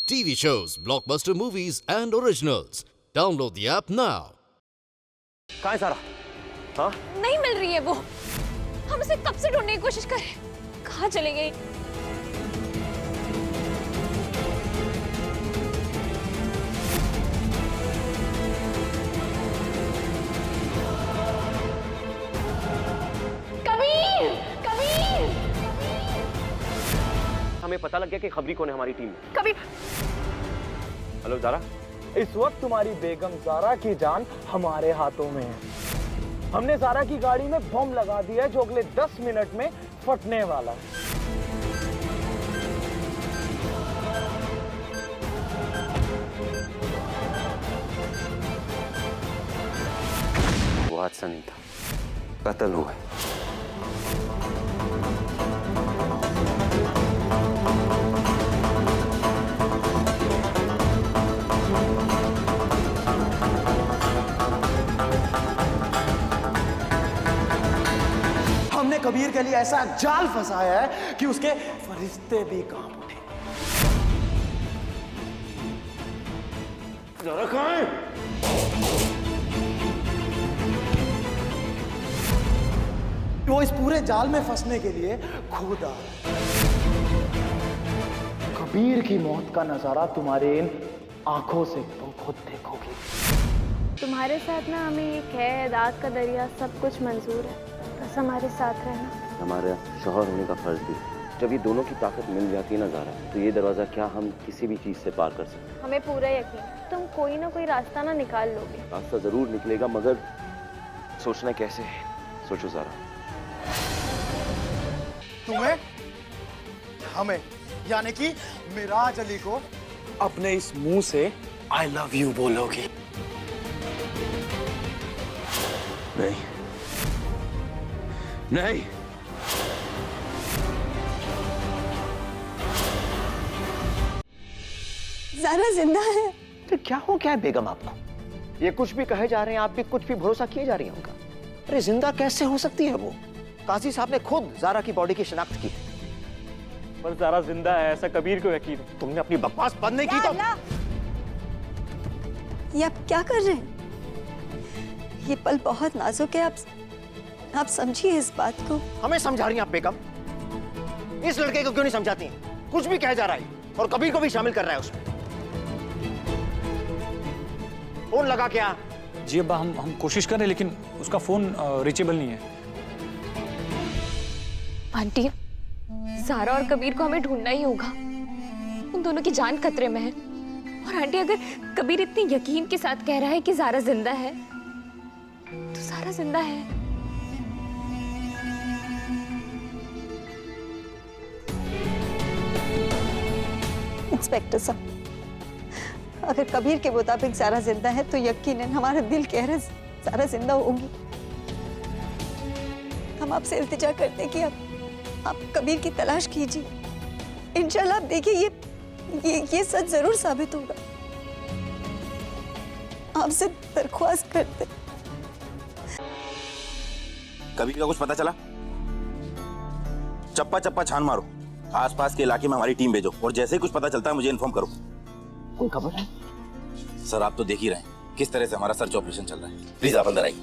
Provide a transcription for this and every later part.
TV shows, blockbuster movies, and originals. Download the app now. कहाँ है सारा? हाँ? नहीं मिल रही है वो। हम उसे कब से ढूंढने की कोशिश कर रहे हैं। कहाँ चली गई? कबीर! कबीर! हमें पता लग गया कि खबरी कौन है हमारी टीम में। कबीर! हेलो ज़ारा। इस वक्त तुम्हारी बेगम ज़ारा की जान हमारे हाथों में है। हमने ज़ारा की गाड़ी में बम लगा दिया है जो अगले 10 मिनट में फटने वाला है। वो हादसा नहीं था, कत्ल हुआ है। हमने कबीर के लिए ऐसा जाल फंसाया है कि उसके फरिश्ते भी कांप उठे। ज़ारा कहाँ है? वो इस पूरे जाल में फंसने के लिए खुद आ रहा है। कबीर की मौत का नजारा तुम्हारे इन आंखों से तुम खुद देखोगे। तुम्हारे साथ ना हमें ये कैद, आग का दरिया सब कुछ मंजूर है, बस हमारे साथ रहना। हमारे शौहर होने का फर्ज भी है। जब ये दोनों की ताकत मिल जाती है ना ज़ारा, तो ये दरवाजा क्या हम किसी भी चीज से पार कर सकते हैं। हमें पूरा यकीन, तुम कोई ना कोई रास्ता ना निकाल लोगे। रास्ता जरूर निकलेगा, मगर सोचना कैसे है, सोचो ज़ारा। तुम्हें, हमें, यानी कि मिराज अली को अपने इस मुंह से आई लव यू बोलोगी। नहीं, नहीं। ज़ारा जिंदा है। तो क्या हो क्या है बेगम आपको? ये कुछ भी कहे जा रहे हैं, आप भी कुछ भी भरोसा किए जा रही हैं उनका। अरे जिंदा कैसे हो सकती है वो? काजी साहब ने खुद ज़ारा की बॉडी की शिनाख्त की है। पर ज़ारा जिंदा है ऐसा कबीर को यकीन है। तुमने अपनी बकवास बंद नहीं की तो? ये आप क्या कर रहे हैं? ये पल बहुत नाजुक है, आप समझिए इस बात को। हमें समझा रही हैं आप बेगम? इस लड़के को क्यों नहीं समझाती हैं? कुछ भी कह जा रहा है और कबीर को भी शामिल कर रहा है उसमें। फोन लगा क्या? जी अब्बा, हम कोशिश कर रहे हैं लेकिन उसका फोन रीचेबल नहीं है। आंटी, ज़ारा और कबीर को हमें ढूंढना ही होगा। उन दोनों की जान खतरे में है। और आंटी, अगर कबीर इतने यकीन के साथ कह रहा है कि ज़ारा जिंदा है, तो ज़ारा जिंदा है। इंस्पेक्टर साहब, अगर कबीर के मुताबिक ज़ारा जिंदा है तो यकीनन हमारा दिल कह रहा है ज़ारा जिंदा होगी। हम आपसे इल्तिजा करते हैं कि आप कबीर की तलाश कीजिए। इंशाल्लाह आप देखिए ये सच जरूर साबित होगा। आपसे दरख्वास्त करते। कबीर का कुछ पता चला? चप्पा चप्पा छान मारो, आसपास के इलाके में हमारी टीम भेजो और जैसे ही कुछ पता चलता है मुझे इन्फॉर्म करो। कोई खबर है? सर आप तो देख ही रहे हैं किस तरह से हमारा सर्च ऑपरेशन चल रहा है। प्लीज आप अंदर आइए।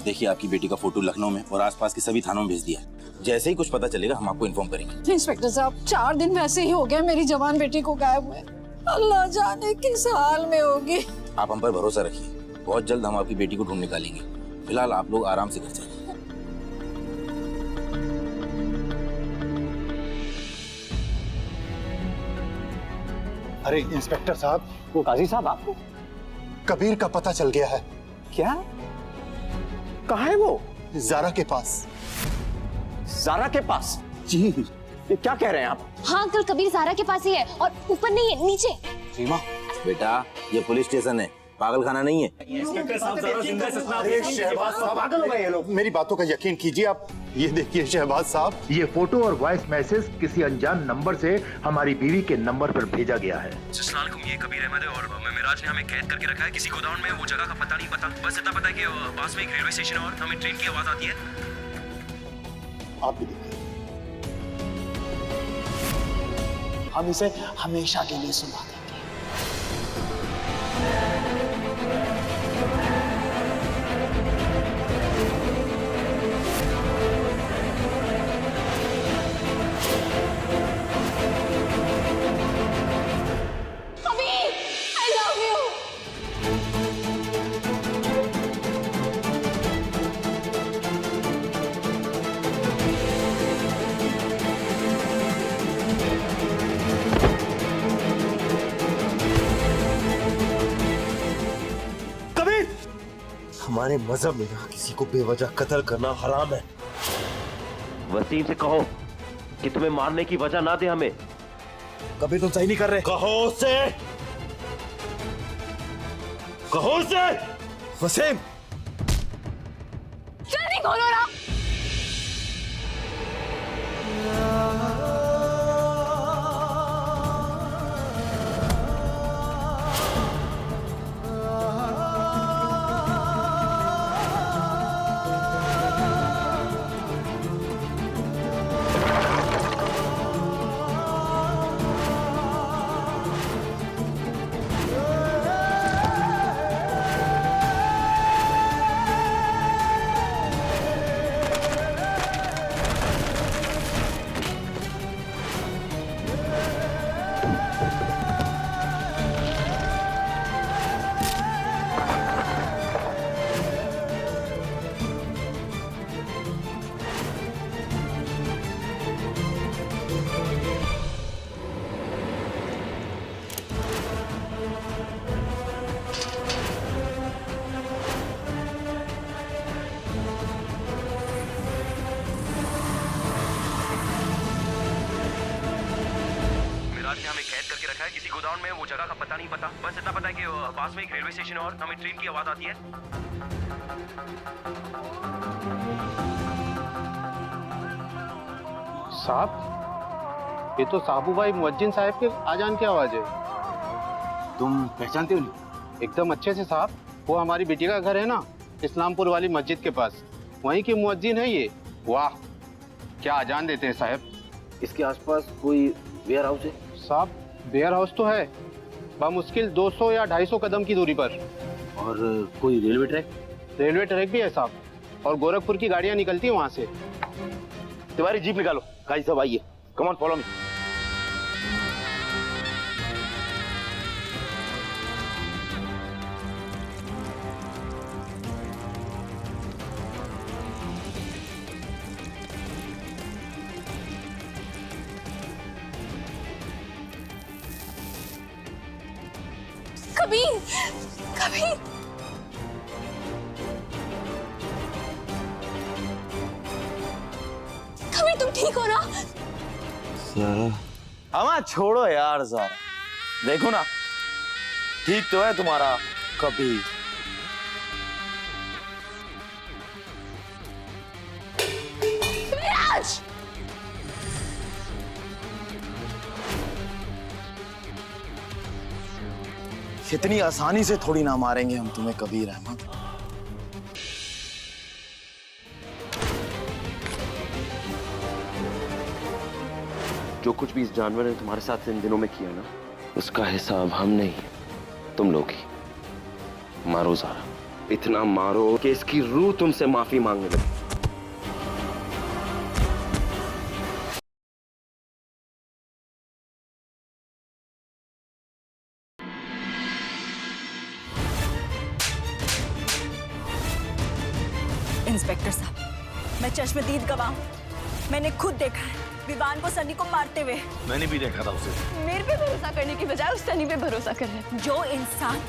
देखिए आपकी बेटी का फोटो लखनऊ में और आसपास के सभी थानों में भेज दिया है। जैसे ही कुछ पता चलेगा हम आपको इन्फॉर्म करेंगे। इंस्पेक्टर साहब, 4 दिन वैसे ही हो गए मेरी जवान बेटी को गायब हुए। अल्लाह जाने किस हाल में होगी। आप हम पर भरोसा रखिए, बहुत जल्द हम आपकी बेटी को ढूंढ निकालेंगे। फिलहाल आप लोग आराम से घर चलिए। अरे इंस्पेक्टर साहब, वो काजी साहब आपको कबीर का पता चल गया है। क्या? कहाँ है वो? ज़ारा के पास। ज़ारा के पास? जी। ये क्या कह रहे हैं आप? हाँ अंकल, कबीर ज़ारा के पास ही है और ऊपर नहीं है, नीचे। सीमा बेटा, ये पुलिस स्टेशन है, पागल खाना नहीं है। शहबाज साहब, पागल हो गए ये लोग। मेरी बातों का यकीन कीजिए आप। ये देखिए शहबाज साहब, ये फोटो और वॉइस मैसेज किसी अनजान नंबर से हमारी बीवी के नंबर पर भेजा गया है। सलाम, ये कबीर अहमद है और मिराज ने हमें कैद करके रखा है किसी गोदाम में। वो जगह का पता नहीं पता, बस इतना पता है कि पास में एक रेलवे स्टेशन है और हमें ट्रेन की आवाज आती है। आप भी देखिए। हम इसे हमेशा के लिए सुना देंगे। हमारे मजहब में ना किसी को बेवजह कत्ल करना हराम है। वसीम से कहो कि तुम्हें मारने की वजह ना दे हमें। कभी तुम सही नहीं कर रहे। कहो उसे, कहो उसे। वसीम जल्दी खोलो ना। हमें कैद करके रखा है किसी गोदाम में, वो जगह का पता नहीं पता, बस इतना पता है कि पास में एक रेलवे स्टेशन है और हमें ट्रेन की आवाज आती है। साहब, ये तो साबू भाई मुअज्जिन साहब के आजान की आवाज है। तुम पहचानते हो? एकदम अच्छे से साहब, वो हमारी बेटी का घर है ना, इस्लामपुर वाली मस्जिद के पास, वहीं की मुअज्जिन है ये। वाह, क्या आजान देते हैं साहब। इसके आसपास कोई वेयर हाउस है? साहब, वेयर हाउस तो है, बामुश्किल 200 या 250 कदम की दूरी पर। और कोई रेलवे ट्रैक? रेलवे ट्रैक भी है साहब, और गोरखपुर की गाड़ियां निकलती है वहां से। तुम्हारी जीप निकालो, गाड़ी सब आइए, come on follow me. Kabir, Kabir, Kabir तुम ठीक हो ना? हमें छोड़ो यार ज़रा, देखो ना ठीक तो है तुम्हारा कबीर। विराज! इतनी आसानी से थोड़ी ना मारेंगे हम तुम्हें कबीर अहमद। जो कुछ भी इस जानवर ने तुम्हारे साथ इन दिनों में किया ना, उसका हिसाब हम नहीं, तुम लोग ही। मारो ज़ारा, इतना मारो कि इसकी रूह तुमसे माफी मांगने लगे। इंस्पेक्टर साहब, मैं चश्मदीद गवाह हूँ, मैंने खुद देखा है विवान को सनी को मारते हुए। मैंने भी देखा था उसे। मेरे पे भरोसा करने की बजाय उस सनी पे भरोसा कर रहे हैं। जो इंसान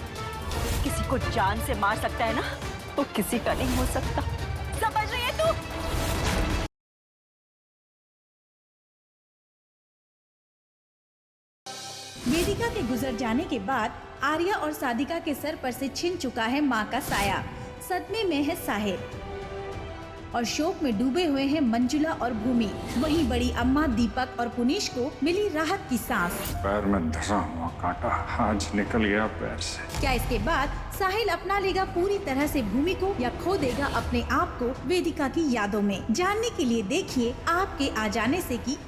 किसी को जान से मार सकता है ना, वो किसी का नहीं हो सकता। समझ रही है तू? वेदिका के गुजर जाने के बाद आर्या और सादिका के सर पर से छिन चुका है मां का साया। सदमे में है साहिल और शोक में डूबे हुए हैं मंजुला और भूमि। वहीं बड़ी अम्मा दीपक और पुनीश को मिली राहत की सांस। पैर में धंसा हुआ कांटा आज निकल गया पैर से। क्या इसके बाद साहिल अपना लेगा पूरी तरह से भूमि को या खो देगा अपने आप को वेदिका की यादों में? जानने के लिए देखिए आपके आ जाने से की